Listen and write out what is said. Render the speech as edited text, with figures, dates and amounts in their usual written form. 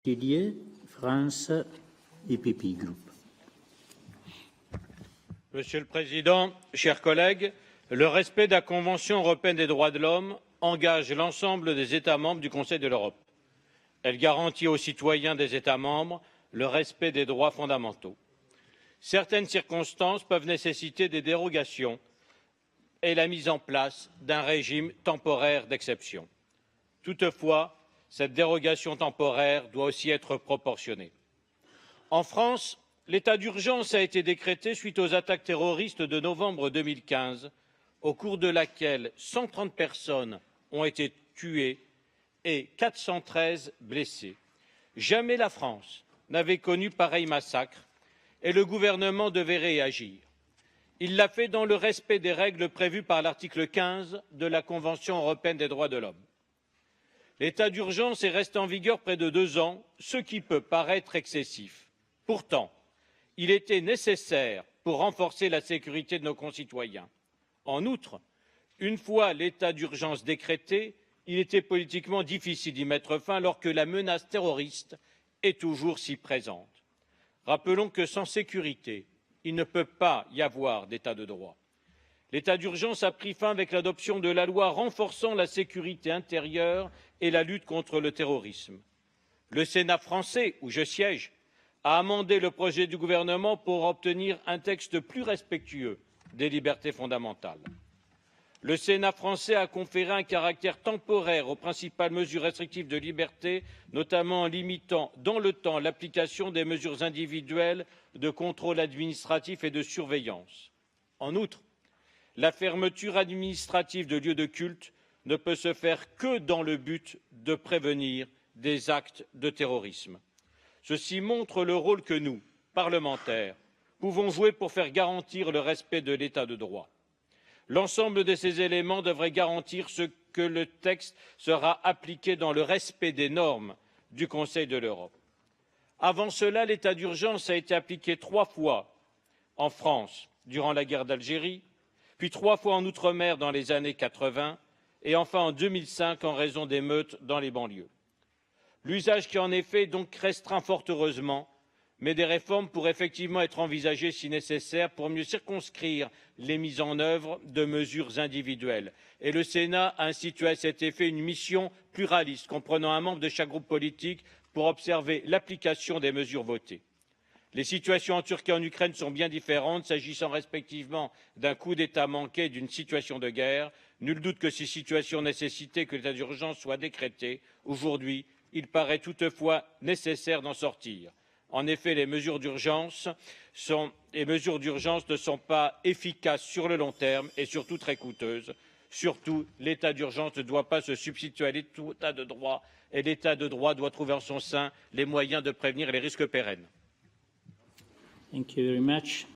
Didier, France, EPP Group. Monsieur le Président, chers collègues, le respect de la Convention européenne des droits de l'homme engage l'ensemble des États membres du Conseil de l'Europe. Elle garantit aux citoyens des États membres le respect des droits fondamentaux. Certaines circonstances peuvent nécessiter des dérogations et la mise en place d'un régime temporaire d'exception. Toutefois, cette dérogation temporaire doit aussi être proportionnée. En France, l'état d'urgence a été décrété suite aux attaques terroristes de novembre 2015, au cours de laquelle 130 personnes ont été tuées et 413 blessées. Jamais la France n'avait connu pareil massacre et le gouvernement devait réagir. Il l'a fait dans le respect des règles prévues par l'article 15 de la Convention européenne des droits de l'homme. L'état d'urgence est resté en vigueur près de 2 ans, ce qui peut paraître excessif. Pourtant, il était nécessaire pour renforcer la sécurité de nos concitoyens. En outre, une fois l'état d'urgence décrété, il était politiquement difficile d'y mettre fin alors que la menace terroriste est toujours si présente. Rappelons que sans sécurité, il ne peut pas y avoir d'état de droit. L'état d'urgence a pris fin avec l'adoption de la loi renforçant la sécurité intérieure et la lutte contre le terrorisme. Le Sénat français, où je siège, a amendé le projet du gouvernement pour obtenir un texte plus respectueux des libertés fondamentales. Le Sénat français a conféré un caractère temporaire aux principales mesures restrictives de liberté, notamment en limitant dans le temps l'application des mesures individuelles de contrôle administratif et de surveillance. En outre, la fermeture administrative de lieux de culte ne peut se faire que dans le but de prévenir des actes de terrorisme. Ceci montre le rôle que nous, parlementaires, pouvons jouer pour faire garantir le respect de l'état de droit. L'ensemble de ces éléments devrait garantir que le texte sera appliqué dans le respect des normes du Conseil de l'Europe. Avant cela, l'état d'urgence a été appliqué 3 fois en France durant la guerre d'Algérie, puis 3 fois en Outre-mer dans les années 80 et enfin en 2005 en raison d'émeutes dans les banlieues. L'usage qui en est fait est donc restreint fort heureusement, mais des réformes pourraient effectivement être envisagées si nécessaire pour mieux circonscrire les mises en œuvre de mesures individuelles. Et le Sénat a institué à cet effet une mission pluraliste comprenant un membre de chaque groupe politique pour observer l'application des mesures votées. Les situations en Turquie et en Ukraine sont bien différentes, s'agissant respectivement d'un coup d'État manqué et d'une situation de guerre. Nul doute que ces situations nécessitaient que l'état d'urgence soit décrété. Aujourd'hui, il paraît toutefois nécessaire d'en sortir. En effet, les mesures d'urgence ne sont pas efficaces sur le long terme et surtout très coûteuses. Surtout, l'état d'urgence ne doit pas se substituer à l'état de droit et l'état de droit doit trouver en son sein les moyens de prévenir les risques pérennes. Thank you very much.